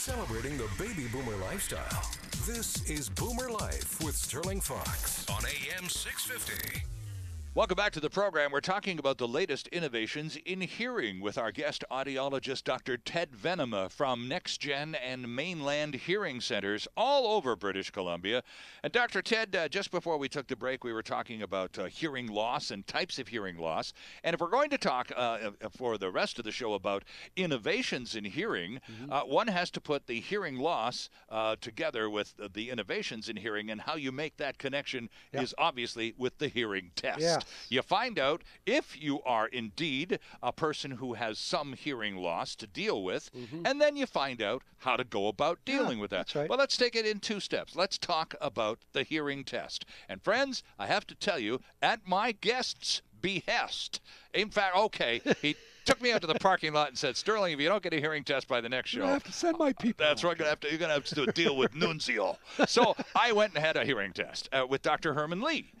Celebrating the baby boomer lifestyle. This is Boomer Life with Sterling Fox on AM 650. Welcome back to the program. We're talking about the latest innovations in hearing with our guest audiologist, Dr. Ted Venema from NextGen and Mainland Hearing Centers all over British Columbia. And Dr. Ted, just before we took the break, we were talking about hearing loss and types of hearing loss. And if we're going to talk for the rest of the show about innovations in hearing, one has to put the hearing loss together with the innovations in hearing, and how you make that connection is obviously with the hearing test. Yeah. You find out if you are indeed a person who has some hearing loss to deal with, and then you find out how to go about dealing with that. That's right. Well, let's take it in two steps. Let's talk about the hearing test. And friends, I have to tell you, at my guest's behest, in fact, he took me out to the parking lot and said, Sterling, if you don't get a hearing test by the next show, I have to send my people. That's right. You're going to have to deal with Nunzio. So I went and had a hearing test with Dr. Herman Lee.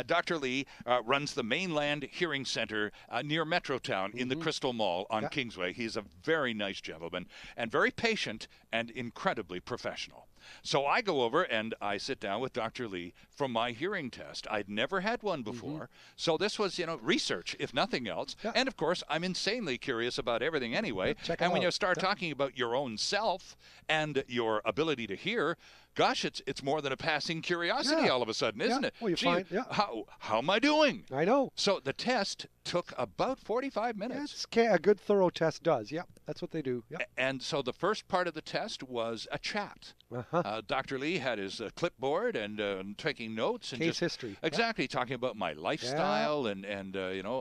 Dr. Lee runs the Mainland Hearing Center near Metrotown in the Crystal Mall on Kingsway. He's a very nice gentleman and very patient and incredibly professional. So I go over and I sit down with Dr. Lee for my hearing test. I'd never had one before. So this was, research, if nothing else. And, of course, I'm insanely curious about everything anyway. And when you start talking about your own self and your ability to hear, gosh, it's more than a passing curiosity all of a sudden, isn't it? Well, you find, how am I doing? I know. So the test took about 45 minutes. That's a good thorough test does. Yep, that's what they do. Yep. And so the first part of the test was a chat. Dr. Lee had his clipboard and taking notes. And Case history. Exactly, talking about my lifestyle and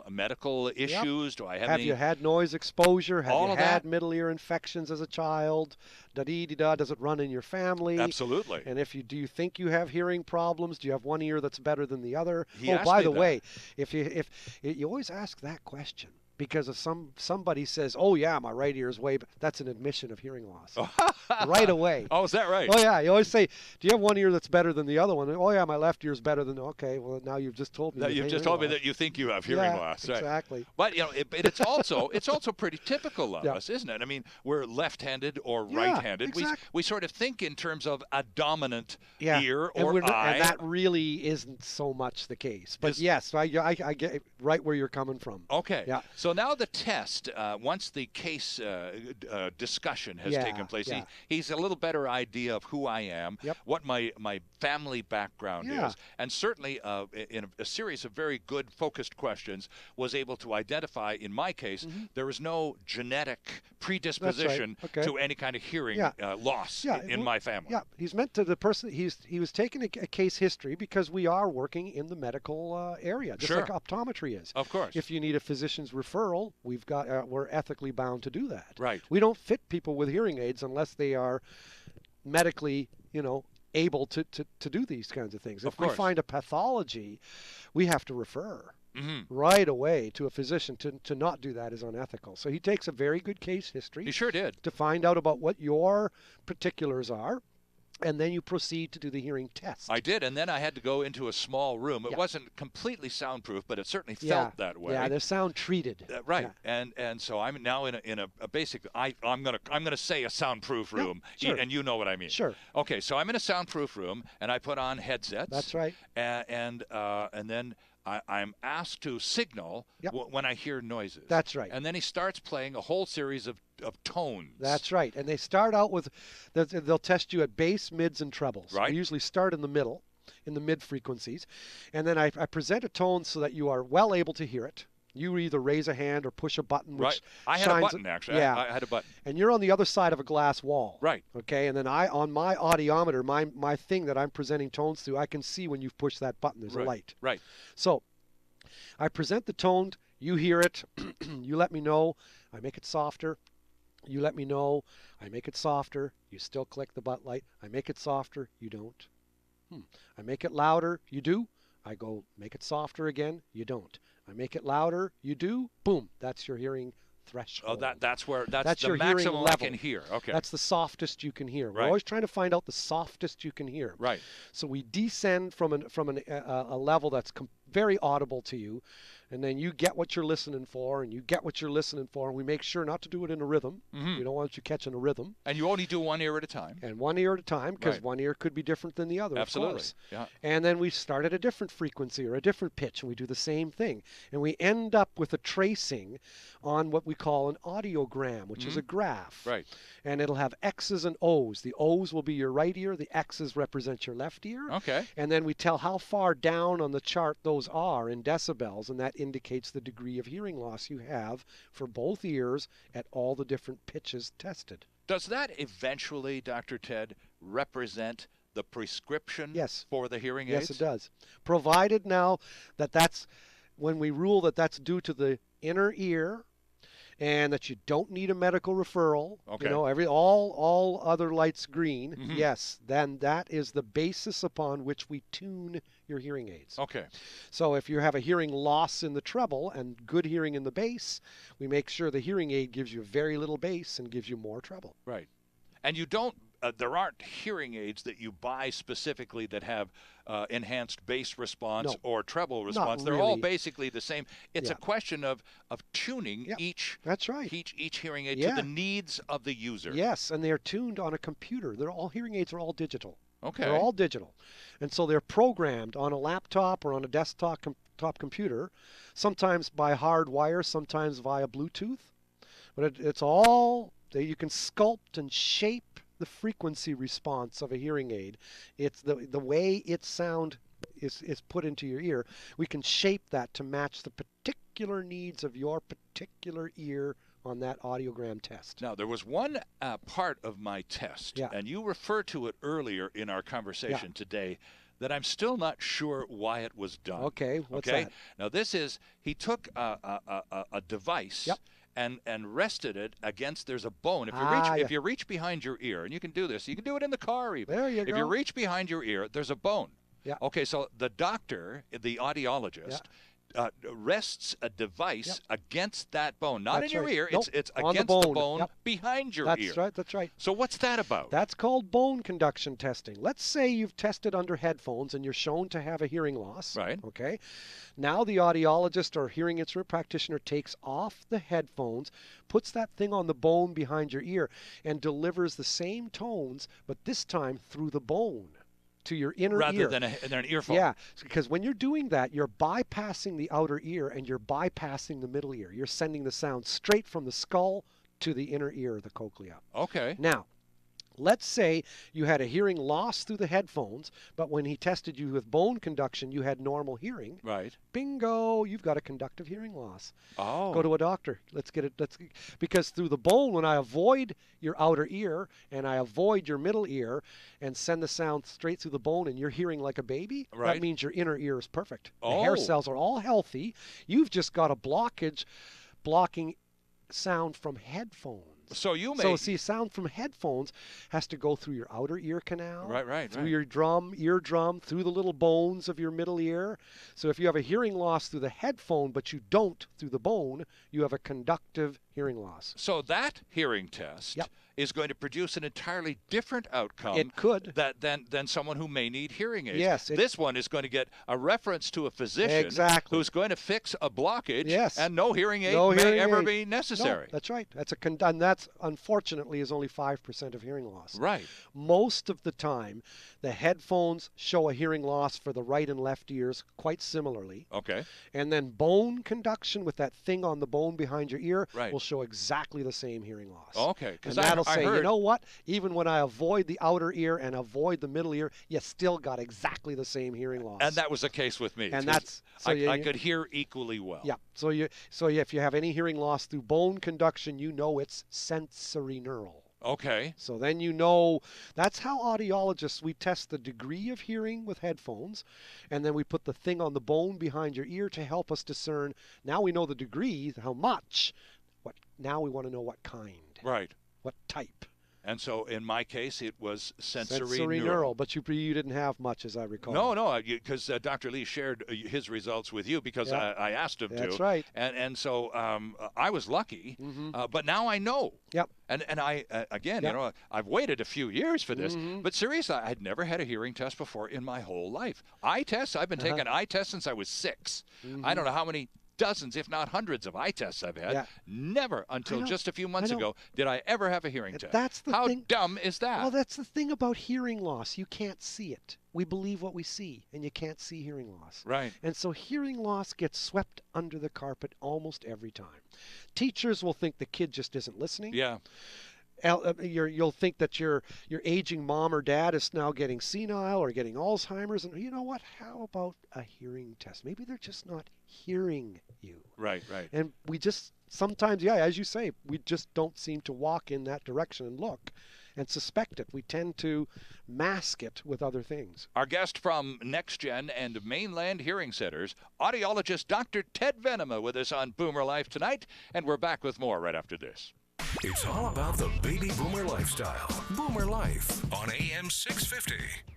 medical issues. Do I have any? You had noise exposure? Have all you of had that? middle ear infections as a child? Da-dee-dee-da. Does it run in your family? Absolutely. And do you think you have hearing problems? Do you have one ear that's better than the other? By the way, if you always ask that question, because if somebody says, "Oh yeah, my right ear is way," that's an admission of hearing loss right away. Oh, is that right? Oh yeah, you always say, "Do you have one ear that's better than the other one?" Oh yeah, my left ear is better than. Okay, well now you've just told me. That you've just told me that you think you have hearing loss. Right? Exactly. But it's also pretty typical of us, isn't it? I mean, we're left-handed or right-handed. Exactly. We sort of think in terms of a dominant ear or eye. And that really isn't so much the case. But yes, I get right where you're coming from. Okay. Yeah. So now the test, once the case discussion has taken place, he's a little better idea of who I am, what my family background is, and certainly in a series of very good focused questions was able to identify, in my case, there was no genetic predisposition to any kind of hearing loss in my family. Yeah, he's meant to the person, he was taking a case history because we are working in the medical area, just like optometry is. Of course. If you need a physician's referral, we're ethically bound to do that. Right. We don't fit people with hearing aids unless they are medically, able to do these kinds of things. If we find a pathology, we have to refer right away to a physician. To not do that is unethical. So he takes a very good case history. He sure did. To find out about what your particulars are. And then you proceed to do the hearing test. I did, and then I had to go into a small room. It wasn't completely soundproof, but it certainly felt that way. Yeah, they're sound treated. Right, and so I'm now in a basic. I'm gonna say a soundproof room, and you know what I mean. Sure. Okay, so I'm in a soundproof room, and I put on headsets. That's right. And then I'm asked to signal when I hear noises. That's right. And then he starts playing a whole series of tones. That's right. And they start out with, they'll test you at bass, mids, and trebles. Right. They usually start in the middle, in the mid frequencies. And then I present a tone so that you are well able to hear it. You either raise a hand or push a button. Which I had a button, actually. Yeah. I had a button. And you're on the other side of a glass wall. Right. Okay. And then on my audiometer, my thing that I'm presenting tones to, I can see when you've pushed that button. There's a light. Right. So I present the tone. You hear it. You let me know. I make it softer. You let me know. I make it softer. You still click the butt light. I make it softer. You don't. I make it louder. You do. I go, make it softer again. You don't. I make it louder. You do. Boom. That's your hearing threshold. Oh, that's the your maximum hearing I level. can hear. Okay. That's the softest you can hear. We're Right. always trying to find out the softest you can hear. Right. So we descend from a level that's very audible to you. And then you get what you're listening for, and you get what you're listening for, and we make sure not to do it in a rhythm. We don't want you catching a rhythm. And you only do one ear at a time. And one ear at a time, because Right. one ear could be different than the other, Absolutely. of course. Yeah. And then we start at a different frequency or a different pitch, and we do the same thing. And we end up with a tracing on what we call an audiogram, which is a graph. Right. And it'll have X's and O's. The O's will be your right ear, the X's represent your left ear. Okay. And then we tell how far down on the chart those are in decibels, and that indicates the degree of hearing loss you have for both ears at all the different pitches tested. Does that eventually, Dr. Ted, represent the prescription Yes. for the hearing aids? Yes, it does. Provided now that that's, when we rule that that's due to the inner ear, and that you don't need a medical referral, Okay. you know, all other lights green, yes, then that is the basis upon which we tune your hearing aids. Okay. So if you have a hearing loss in the treble and good hearing in the bass, we make sure the hearing aid gives you very little bass and gives you more treble. Right. And you don't, there aren't hearing aids that you buy specifically that have enhanced bass response No. or treble response. They're all really. basically the same. It's a Yeah. question of tuning Yeah, each That's right. each hearing aid Yeah. to the needs of the user. Yes, and they're tuned on a computer. They're all hearing aids are all digital. Okay. They're all digital. And so they're programmed on a laptop or on a desktop top computer, sometimes by hard wire, sometimes via Bluetooth. But it's all, you can sculpt and shape the frequency response of a hearing aid. It's the way its sound is put into your ear. We can shape that to match the particular needs of your particular ear on that audiogram test. Now, there was one part of my test, Yeah. and you referred to it earlier in our conversation today, that I'm still not sure why it was done. Okay, what's okay? that? Now, this is, he took a device Yep. and rested it against, there's a bone. If you Yeah. if you reach behind your ear, and you can do this, you can do it in the car even. There you If go. you reach behind your ear, there's a bone. Yeah. Okay, so the doctor, the audiologist, rests a device against that bone, not That's in your right. ear. Nope, It's on the against bone. bone Yep. behind your That's ear. right, that's right. So what's that about? That's called bone conduction testing. Let's say you've tested under headphones and you're shown to have a hearing loss. Right. Okay. Now the audiologist or hearing instrument practitioner takes off the headphones, puts that thing on the bone behind your ear, and delivers the same tones, but this time through the bone to your inner rather ear. than an earphone. Yeah, because when you're doing that, you're bypassing the outer ear and you're bypassing the middle ear. You're sending the sound straight from the skull to the inner ear, the cochlea. Okay. Now, let's say you had a hearing loss through the headphones, but when he tested you with bone conduction, you had normal hearing. Right. Bingo, you've got a conductive hearing loss. Oh. Go to a doctor. Because through the bone, when I avoid your outer ear and I avoid your middle ear and send the sound straight through the bone and you're hearing like a baby, Right. that means your inner ear is perfect. The Oh. hair cells are all healthy. You've just got a blockage blocking sound from headphones. So you may. So see, sound from headphones has to go through your outer ear canal, Right. through your eardrum, through the little bones of your middle ear. So if you have a hearing loss through the headphone, but you don't through the bone, you have a conductive hearing loss. So that hearing test Yep. is going to produce an entirely different outcome. It could. Than someone who may need hearing aids. Yes, This one is going to get a reference to a physician Exactly. who's going to fix a blockage. Yes. And no hearing aid No may hearing ever aid. be necessary. No, that's right. And that's unfortunately is only 5% of hearing loss. Right. Most of the time, the headphones show a hearing loss for the right and left ears quite similarly. Okay. And then bone conduction with that thing on the bone behind your ear Right. will show exactly the same hearing loss. Okay. And 'Cause that'll I say, heard, you know what? Even when I avoid the outer ear and avoid the middle ear, you still got exactly the same hearing loss. and that was the case with me. And 'cause that's so I could hear equally well. Yeah. So if you have any hearing loss through bone conduction, you know it's sensory neural. Okay. So then you know, that's how audiologists, we test the degree of hearing with headphones, and then we put the thing on the bone behind your ear to help us discern. Now we know the degree, how much. Now we want to know what kind, Right. what type. And so in my case, it was sensory neural. But you didn't have much, as I recall. No, because Dr. Lee shared his results with you because I asked him to. That's right. And so I was lucky, but now I know. Yep. And I, again, I've waited a few years for this, but seriously, I'd never had a hearing test before in my whole life. Eye tests, I've been taking eye tests since I was 6. I don't know how many dozens, if not hundreds of eye tests I've had. Yeah. Never until just a few months ago did I ever have a hearing test. That's the How thing. dumb is that? Well, that's the thing about hearing loss. You can't see it. We believe what we see, and you can't see hearing loss. Right. And so hearing loss gets swept under the carpet almost every time. Teachers will think the kid just isn't listening. Yeah. You'll think that your aging mom or dad is now getting senile or getting Alzheimer's. And you know what? How about a hearing test? Maybe they're just not hearing you. Right. And we just sometimes, as you say, we just don't seem to walk in that direction and look and suspect it. We tend to mask it with other things. Our guest from NextGen and Mainland Hearing Centers, audiologist Dr. Ted Venema, with us on Boomer Life tonight, and we're back with more right after this. It's all about the baby boomer lifestyle. Boomer Life on AM 650.